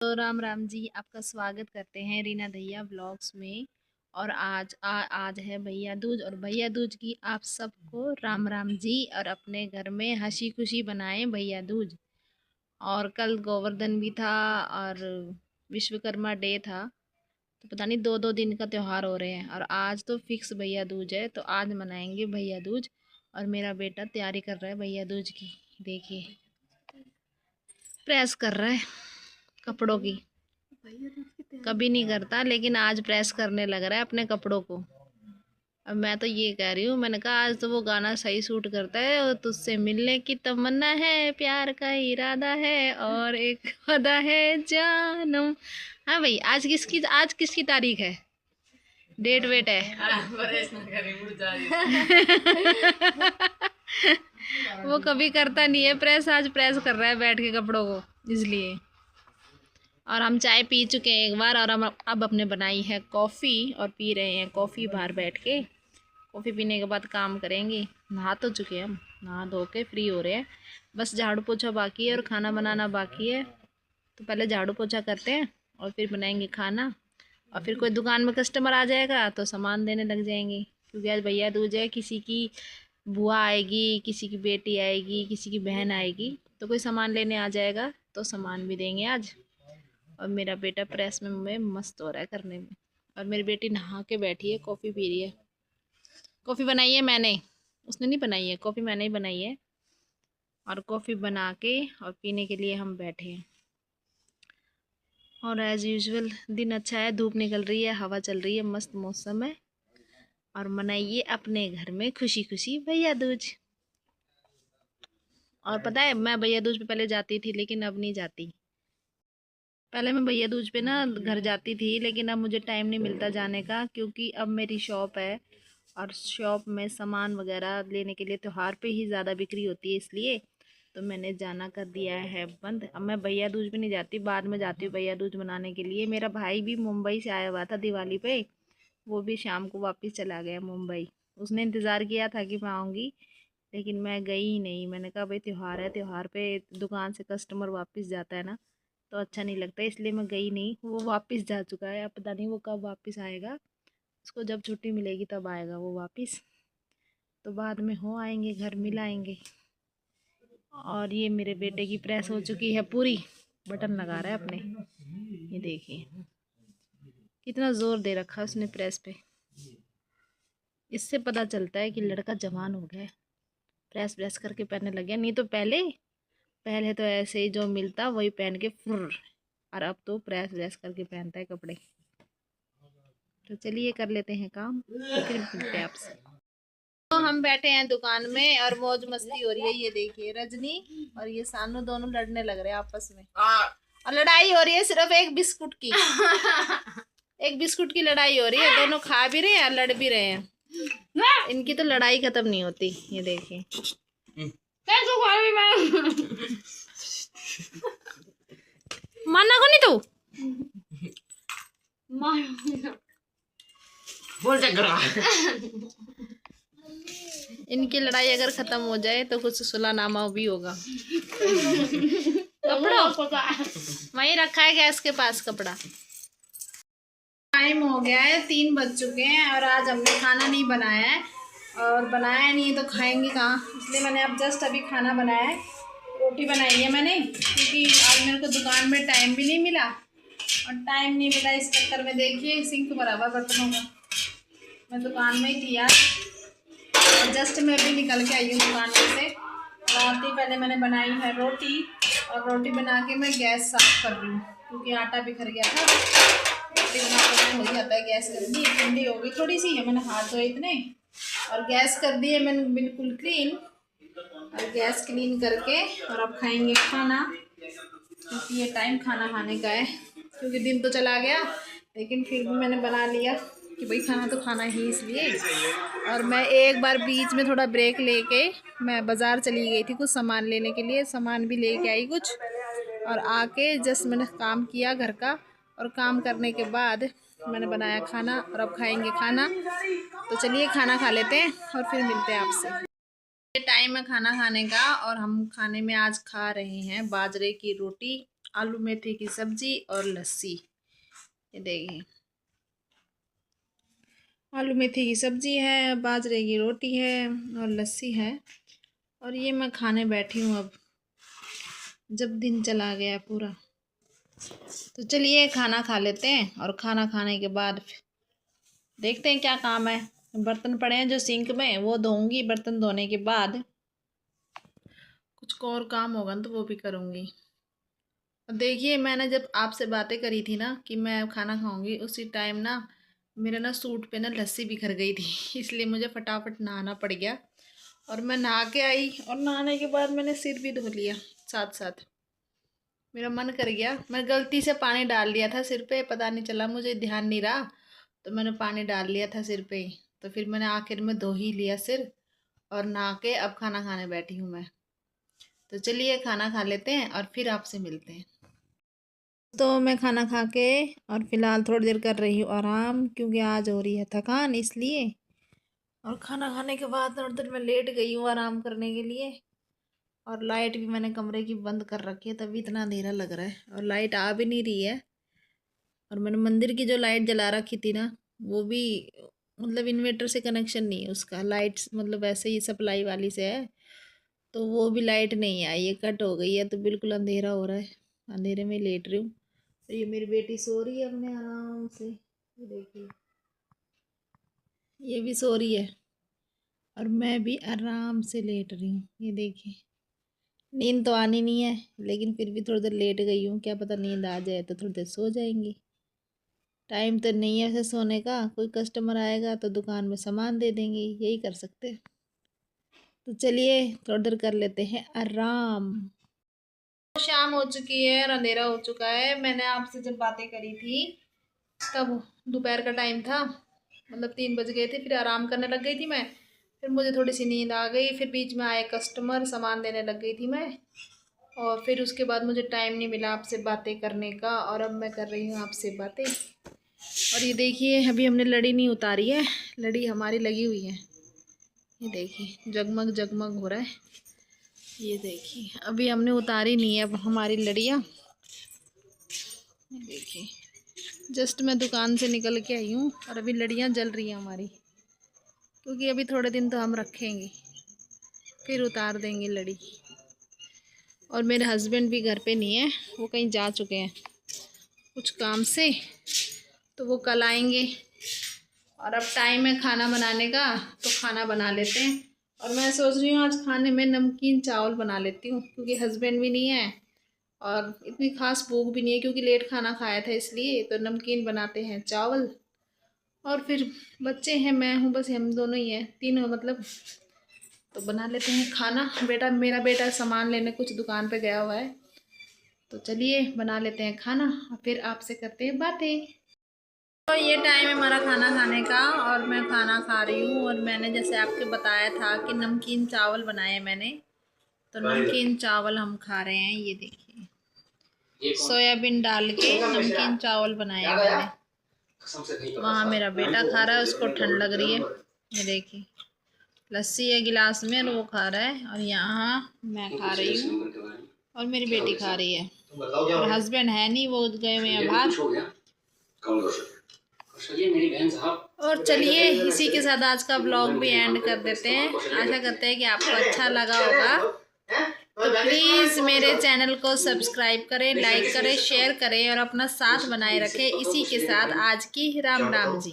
तो राम राम जी, आपका स्वागत करते हैं रीना दहिया ब्लॉग्स में। और आज है भैया दूज, और भैया दूज की आप सबको राम राम जी। और अपने घर में हंसी खुशी बनाएं भैया दूज। और कल गोवर्धन भी था और विश्वकर्मा डे था, तो पता नहीं दो दो दिन का त्योहार हो रहे हैं। और आज तो फिक्स भैया दूज है, तो आज मनाएंगे भैया दूज। और मेरा बेटा तैयारी कर रहा है भैया दूज की। देखिए, प्रेस कर रहा है कपड़ों की। कभी नहीं करता, लेकिन आज प्रेस करने लग रहा है अपने कपड़ों को। अब मैं तो ये कह रही हूँ, मैंने कहा आज तो वो गाना सही सूट करता है, और तुझसे मिलने की तमन्ना है, प्यार का इरादा है, और एक वादा है जानम। हाँ भाई, आज किसकी तारीख है? डेट वेट है। वो कभी करता नहीं है प्रेस, आज प्रेस कर रहा है बैठ के कपड़ों को, इसलिए। और हम चाय पी चुके हैं एक बार, और हम अब अपने बनाई है कॉफ़ी और पी रहे हैं कॉफ़ी बाहर बैठ के। कॉफ़ी पीने के बाद काम करेंगे। नहा तो चुके हैं हम, नहा धो के फ्री हो रहे हैं। बस झाड़ू पोछा बाकी है और खाना बनाना बाकी है। तो पहले झाड़ू पोछा करते हैं और फिर बनाएंगे खाना। और फिर कोई दुकान में कस्टमर आ जाएगा तो सामान देने लग जाएंगे, क्योंकि आज भैया दूज है। किसी की बुआ आएगी, किसी की बेटी आएगी, किसी की बहन आएगी, तो कोई सामान लेने आ जाएगा तो सामान भी देंगे आज। और मेरा बेटा प्रेस में मस्त हो रहा है करने में। और मेरी बेटी नहा के बैठी है, कॉफ़ी पी रही है। कॉफ़ी बनाई है मैंने, उसने नहीं बनाई है। कॉफ़ी मैंने ही बनाई है। और कॉफ़ी बना के और पीने के लिए हम बैठे हैं। और एज़ यूजुअल दिन अच्छा है, धूप निकल रही है, हवा चल रही है, मस्त मौसम है। और मनाइए अपने घर में खुशी खुशी भैया दूज। और पता है, मैं भैया दूज पे पहले जाती थी, लेकिन अब नहीं जाती। पहले मैं भैया दूज पे ना घर जाती थी, लेकिन अब मुझे टाइम नहीं मिलता जाने का, क्योंकि अब मेरी शॉप है। और शॉप में सामान वगैरह लेने के लिए त्योहार पे ही ज़्यादा बिक्री होती है, इसलिए तो मैंने जाना कर दिया है बंद। अब मैं भैया दूज पे नहीं जाती, बाद में जाती हूँ भैया दूज मनाने के लिए। मेरा भाई भी मुंबई से आया हुआ था दिवाली पे, वो भी शाम को वापस चला गया मुंबई। उसने इंतज़ार किया था कि मैं आऊँगी, लेकिन मैं गई ही नहीं। मैंने कहा भाई त्यौहार है, त्यौहार पे दुकान से कस्टमर वापस जाता है ना, तो अच्छा नहीं लगता, इसलिए मैं गई नहीं। वो वापस जा चुका है, अब पता नहीं वो कब वापस आएगा। उसको जब छुट्टी मिलेगी तब आएगा वो वापस। तो बाद में हो आएंगे, घर मिल आएंगे। और ये मेरे बेटे की प्रेस हो चुकी है पूरी, बटन लगा रहा है अपने। ये देखिए कितना ज़ोर दे रखा है उसने प्रेस पे। इससे पता चलता है कि लड़का जवान हो गया है, प्रेस प्रेस करके पहनने लग गया। नहीं तो पहले पहले तो ऐसे ही जो मिलता वही पहन के फुर। और अब तो प्रेस व्रेस करके पहनता है कपड़े। तो चलिए कर लेते हैं काम, फिर मिलते हैं आपसे। तो हम बैठे हैं दुकान में और मौज मस्ती हो रही है। ये देखिए, रजनी और ये सानू दोनों लड़ने लग रहे हैं आपस में। और लड़ाई हो रही है सिर्फ एक बिस्कुट की। एक बिस्कुट की लड़ाई हो रही है, दोनों खा भी रहे हैं और लड़ भी रहे हैं। इनकी तो लड़ाई खत्म नहीं होती। ये देखिए, माना को नहीं तू बोल इनकी लड़ाई अगर खत्म हो जाए तो कुछ सुलहनामा भी होगा। कपड़ा वहीं रखा है गैस के पास कपड़ा। टाइम हो गया है, 3 बज चुके हैं और आज हमने खाना नहीं बनाया है। और बनाया नहीं तो खाएंगे कहाँ, इसलिए मैंने अब जस्ट अभी खाना बनाया है। रोटी बनाई है मैंने, क्योंकि आज मेरे को दुकान में टाइम भी नहीं मिला। और टाइम नहीं मिला इस चक्कर में देखिए सिंक भरा हुआ बर्तनों का। मैं दुकान में ही थी यार, और जस्ट मैं अभी निकल के आई हूँ दुकान में से। रात ही पहले मैंने बनाई है रोटी, और रोटी बना के मैं गैस साफ कर रही हूँ, क्योंकि आटा बिखर गया था। रोटी बनाते हो जाता है गैस गंदी ठंडी हो गई थोड़ी सी है, मैंने हाथ धोए इतने। और गैस कर दिए मैंने बिल्कुल क्लीन। और गैस क्लीन करके और अब खाएंगे खाना, क्योंकि ये टाइम खाना खाने का है। क्योंकि दिन तो चला गया, लेकिन फिर भी मैंने बना लिया कि भाई खाना तो खाना ही, इसलिए। और मैं एक बार बीच में थोड़ा ब्रेक लेके मैं बाज़ार चली गई थी कुछ सामान लेने के लिए। सामान भी लेके आई कुछ, और आके जस्ट मैंने काम किया घर का। और काम करने के बाद मैंने बनाया खाना, और अब खाएंगे खाना। तो चलिए खाना खा लेते हैं और फिर मिलते हैं आपसे। ये टाइम है खाना खाने का, और हम खाने में आज खा रहे हैं बाजरे की रोटी आलू मेथी की सब्जी और लस्सी। ये देखिए, आलू मेथी की सब्जी है, बाजरे की रोटी है और लस्सी है। और ये मैं खाने बैठी हूँ अब, जब दिन चला गया पूरा। तो चलिए खाना खा लेते हैं, और खाना खाने के बाद देखते हैं क्या काम है। बर्तन पड़े हैं जो सिंक में, वो धोऊंगी। बर्तन धोने के बाद कुछ और काम होगा तो वो भी करूँगी। देखिए, मैंने जब आपसे बातें करी थी ना कि मैं खाना खाऊंगी, उसी टाइम ना मेरे ना सूट पे ना लस्सी बिखर गई थी इसलिए मुझे फटाफट नहाना पड़ गया। और मैं नहा के आई, और नहाने के बाद मैंने सिर भी धो लिया साथ साथ। मेरा मन कर गया, मैं गलती से पानी डाल लिया था सिर पे, पता नहीं चला, मुझे ध्यान नहीं रहा, तो मैंने पानी डाल लिया था सिर पे। तो फिर मैंने आखिर में धो ही लिया सिर, और नहा के अब खाना खाने बैठी हूँ मैं। तो चलिए खाना खा लेते हैं और फिर आपसे मिलते हैं। तो मैं खाना खा के और फिलहाल थोड़ी देर कर रही हूँ आराम, क्योंकि आज हो रही है थकान इसलिए। और खाना खाने के बाद थोड़ी देर मैं लेट गई हूँ आराम करने के लिए। और लाइट भी मैंने कमरे की बंद कर रखी है, तभी इतना अंधेरा लग रहा है, और लाइट आ भी नहीं रही है। और मैंने मंदिर की जो लाइट जला रखी थी ना, वो भी मतलब इन्वर्टर से कनेक्शन नहीं है उसका, लाइट मतलब ऐसे ही सप्लाई वाली से है, तो वो भी लाइट नहीं आई, ये कट हो गई है। तो बिल्कुल अंधेरा हो रहा है, अंधेरे में लेट रही हूँ। तो ये मेरी बेटी सो रही है अपने आराम से, ये देखिए, ये भी सो रही है, और मैं भी आराम से लेट रही हूँ। ये देखिए, नींद तो आनी नहीं है, लेकिन फिर भी थोड़ी देर लेट गई हूँ, क्या पता नींद आ जाए तो थोड़ी देर सो जाएंगी। टाइम तो नहीं है ऐसे सोने का, कोई कस्टमर आएगा तो दुकान में सामान दे देंगे, यही कर सकते। तो चलिए थोड़ी देर कर लेते हैं आराम। शाम हो चुकी है और अंधेरा हो चुका है। मैंने आपसे जब बातें करी थी तब दोपहर का टाइम था, मतलब 3 बज गए थे। फिर आराम करने लग गई थी मैं, फिर मुझे थोड़ी सी नींद आ गई, फिर बीच में आए कस्टमर, सामान देने लग गई थी मैं। और फिर उसके बाद मुझे टाइम नहीं मिला आपसे बातें करने का, और अब मैं कर रही हूँ आपसे बातें। और ये देखिए, अभी हमने लड़ी नहीं उतारी है, लड़ी हमारी लगी हुई है। ये देखिए जगमग जगमग हो रहा है। ये देखिए, अभी हमने उतारी नहीं है अब हमारी लड़ियाँ। ये देखिए, जस्ट मैं दुकान से निकल के आई हूँ और अभी लड़ियाँ जल रही हैं हमारी, क्योंकि अभी थोड़े दिन तो हम रखेंगे, फिर उतार देंगे लड़ी। और मेरे हस्बैंड भी घर पे नहीं है, वो कहीं जा चुके हैं कुछ काम से, तो वो कल आएंगे। और अब टाइम है खाना बनाने का, तो खाना बना लेते हैं। और मैं सोच रही हूँ आज खाने में नमकीन चावल बना लेती हूँ, क्योंकि हस्बैंड भी नहीं है और इतनी खास भूख भी नहीं है, क्योंकि लेट खाना खाया था इसलिए। तो नमकीन बनाते हैं चावल, और फिर बच्चे हैं, मैं हूँ, बस हम दोनों ही हैं, तीनों मतलब। तो बना लेते हैं खाना। मेरा बेटा सामान लेने कुछ दुकान पे गया हुआ है, तो चलिए बना लेते हैं खाना और फिर आपसे करते हैं बातें। तो ये टाइम है हमारा खाना खाने का, और मैं खाना खा रही हूँ। और मैंने जैसे आपके बताया था कि नमकीन चावल बनाए मैंने, तो नमकीन चावल हम खा रहे हैं। ये देखिए, सोयाबीन डाल के नमकीन चावल बनाए मैंने। वहाँ मेरा बेटा खा रहा है, उसको ठंड लग रही है। ये देखिए, लस्सी है गिलास में और वो खा रहा है, और यहाँ मैं खा रही हूँ और मेरी बेटी खा रही है। और हस्बैंड है नहीं, वो गए हुए हैं बाहर। और चलिए इसी के साथ आज का ब्लॉग भी एंड कर देते हैं। आशा करते हैं कि आपको अच्छा लगा होगा। तो प्लीज़ मेरे चैनल को सब्सक्राइब करें, लाइक करें, शेयर करें और अपना साथ बनाए रखें। इसी के साथ आज की राम राम जी।